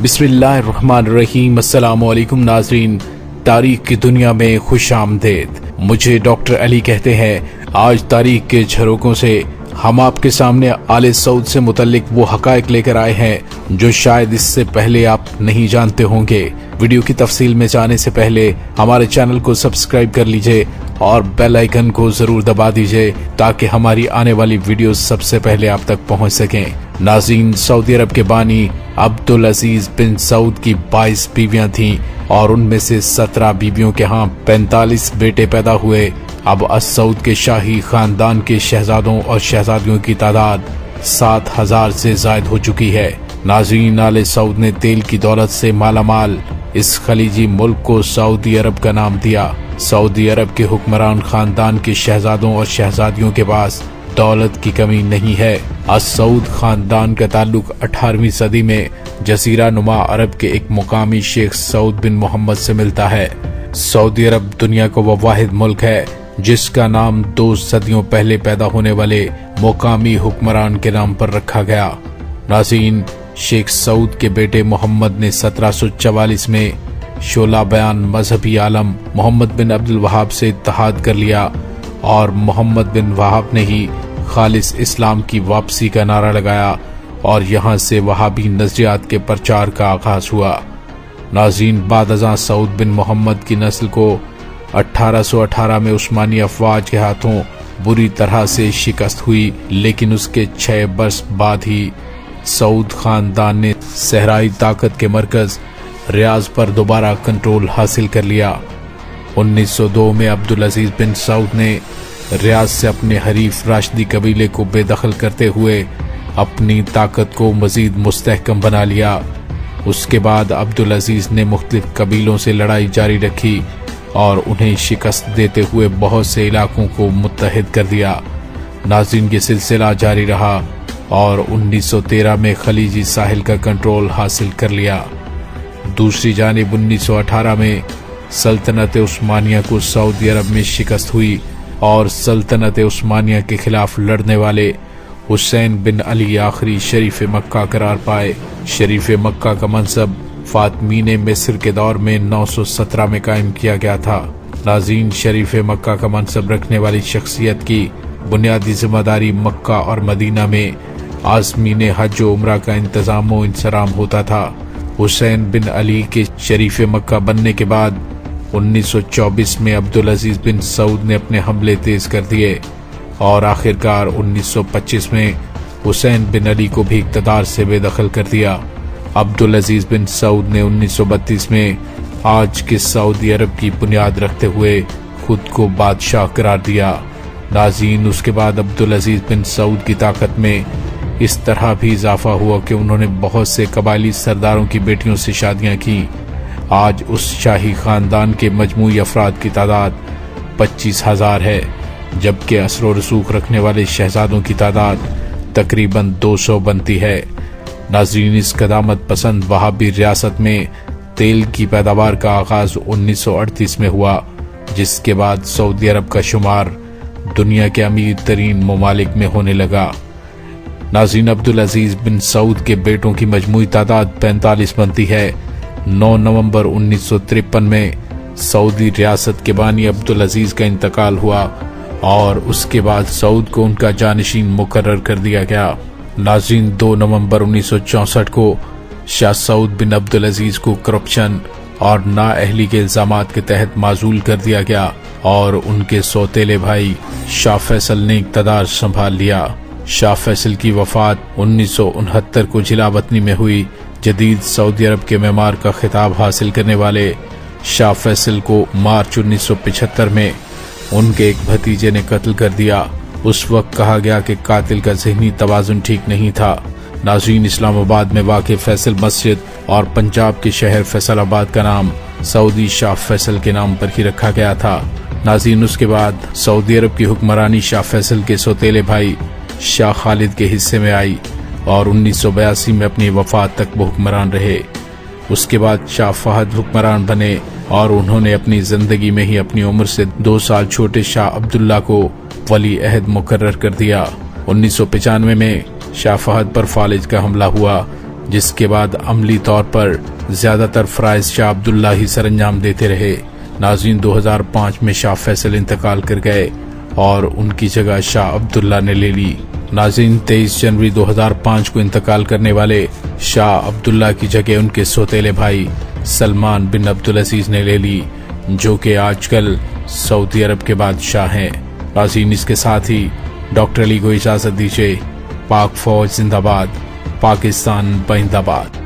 बिस्मिल्लाहिर्रहमानिर्रहीम। अस्सलामु अलैकुम नाज़रीन, तारीख की दुनिया में खुश आमदेद। मुझे डॉक्टर अली कहते हैं। आज तारीख के झरोकों से हम आपके सामने आले सऊद से मुतल्लिक वो हकायक लेकर आए हैं जो शायद इससे पहले आप नहीं जानते होंगे। वीडियो की तफसील में जाने से पहले हमारे चैनल को सब्सक्राइब कर लीजिए और बेल आइकन को जरूर दबा दीजिए ताकि हमारी आने वाली वीडियो सबसे पहले आप तक पहुंच सकें। नाज़रीन, सऊदी अरब के बानी अब्दुल अजीज बिन सऊद की 22 बीवियां थीं और उनमें से 17 बीवियों के यहाँ 45 बेटे पैदा हुए। अब सऊद के शाही खानदान के शहजादों और शहजादियों की तादाद 7,000 से जायद हो चुकी है। नाज़रीन, आले सऊद ने तेल की दौलत से मालामाल इस खलीजी मुल्क को सऊदी अरब का नाम दिया। सऊदी अरब के हुक्मरान खानदान के शहजादों और शहजादियों के पास दौलत की कमी नहीं है। सऊद खानदान का ताल्लुक 18वीं सदी में जजीरा नुमा अरब के एक मुकामी शेख सऊद बिन मोहम्मद से मिलता है। सऊदी अरब दुनिया का वो वाहिद मुल्क है जिसका नाम 2 सदियों पहले पैदा होने वाले मुकामी हुक्मरान के नाम पर रखा गया। नाज़रीन, शेख सऊद के बेटे मोहम्मद ने 1744 में शोला बयान मजहबी आलम मोहम्मद बिन अब्दुल वहाब से इत्तेहाद कर लिया और मोहम्मद बिन वहाब ने ही खालिस इस्लाम की वापसी का नारा लगाया और यहाँ से वहाबी नजरियात के प्रचार का आगाज हुआ। नाज़रीन, बाद अज़ां सऊद बिन मोहम्मद की नस्ल को 1818 में उस्मानी अफवाज के हाथों बुरी तरह से शिकस्त हुई, लेकिन उसके 6 बरस बाद ही सऊद खानदान ने सहराई ताकत के मरकज रियाज पर दोबारा कंट्रोल हासिल कर लिया। 1902 में अब्दुल अजीज बिन सऊद ने रियाज से अपने हरीफ राशिदी कबीले को बेदखल करते हुए अपनी ताकत को मजीद मुस्तहकम बना लिया। उसके बाद अब्दुल अजीज ने मुख्तलिफ कबीलों से लड़ाई जारी रखी और उन्हें शिकस्त देते हुए बहुत से इलाकों को मुत्तहिद कर दिया। नाज़रीन, ये सिलसिला जारी रहा और 1913 में खलीजी साहिल का कंट्रोल हासिल कर लिया। दूसरी जानिब 1918 में सल्तनत उस्मानिया को सऊदी अरब में शिकस्त हुई और सल्तनत उस्मानिया के खिलाफ लड़ने वाले हुसैन बिन अली आखिरी शरीफ मक्का करार पाए। शरीफ मक्का का मनसब फातमीन मिस्र के दौर में 917 में कायम किया गया था। नाज़रीन, शरीफ मक्का का मनसब रखने वाली शख्सियत की बुनियादी जिम्मेदारी मक्का और मदीना में आज़मीन हज व उम्रा का इंतजाम व इंसराम होता था। हुसैन बिन अली के शरीफ मक्का बनने के बाद 1924 में अब्दुल अजीज बिन सऊद ने अपने हमले तेज कर दिए और आखिरकार 1925 में हुसैन बिन अली को भी इक़्तिदार से बेदखल कर दिया। अब्दुल अजीज बिन सऊद ने 1932 में आज के सऊदी अरब की बुनियाद रखते हुए खुद को बादशाह करार दिया। नाज़रीन, उसके बाद अब्दुल अजीज बिन सऊद की ताकत में इस तरह भी इजाफा हुआ कि उन्होंने बहुत से कबायली सरदारों की बेटियों से शादियां की। आज उस शाही खानदान के मजमूई अफराद की तादाद 25,000 है, जबकि असर व रसूख रखने वाले शहजादों की तादाद तकरीबन 200 बनती है। नाज़रीन, इस कदामत पसंद वहाबी रियासत में तेल की पैदावार का आगाज 1938 में हुआ, जिसके बाद सऊदी अरब का शुमार दुनिया के अमीर तरीन ममालिक में होने लगा। नाज़रीन, अब्दुल अजीज बिन सऊद के बेटों की मजमूई तादाद 45 बनती है। 9 नवंबर 1953 में सऊदी रियासत के बानी अब्दुल अजीज का इंतकाल हुआ और उसके बाद सऊद को उनका जानशीन मुकर्रर कर दिया गया। नाज़रीन, 2 नवंबर 1964 को शाह सऊद बिन अब्दुल अजीज को करप्शन और नाअहली के इल्जामात के तहत माजूल कर दिया गया और उनके सौतेले भाई शाह फैसल ने इक़्तिदार संभाल लिया। शाह फैसल की वफात 1969 को जिला वतनी में हुई। जदीद सऊदी अरब के मेमार का खिताब हासिल करने वाले शाह फैसल को मार्च 1975 में उनके एक भतीजे ने कत्ल कर दिया। उस वक्त कहा गया कि कातिल का ज़हनी तवाज़ुन ठीक नहीं था। नाज़रीन, इस्लामाबाद में वाक़े फैसल मस्जिद और पंजाब के शहर फैसलाबाद का नाम सऊदी शाह फैसल के नाम पर ही रखा गया था। नाज़रीन, उसके बाद सऊदी अरब की हुक्मरानी शाह फैसल के सौतेले भाई शाह खालिद के हिस्से में आई और 1982 में अपनी वफात तक वो हुक्मरान रहे। उसके बाद शाह फहद हुक्मरान बने और उन्होंने अपनी जिंदगी में ही अपनी उम्र से 2 साल छोटे शाह अब्दुल्ला को वली अहद मुकर्रर कर दिया। 1995 में शाह फहद पर फालिज का हमला हुआ, जिसके बाद अमली तौर पर ज्यादातर फराइज शाह अब्दुल्ला ही सरंजाम देते रहे। नाज़रीन, 2005 में शाह फैसल इंतकाल कर गए और उनकी जगह शाह अब्दुल्ला ने ले ली। नाज़रीन, 23 जनवरी 2005 को इंतकाल करने वाले शाह अब्दुल्ला की जगह उनके सौतेले भाई सलमान बिन अब्दुल अजीज ने ले ली, जो कि आजकल सऊदी अरब के बादशाह हैं। नाज़रीन, इसके साथ ही डॉक्टर अली को इजाजत दीजिए। पाक फौज जिंदाबाद, पाकिस्तान जिंदाबाद।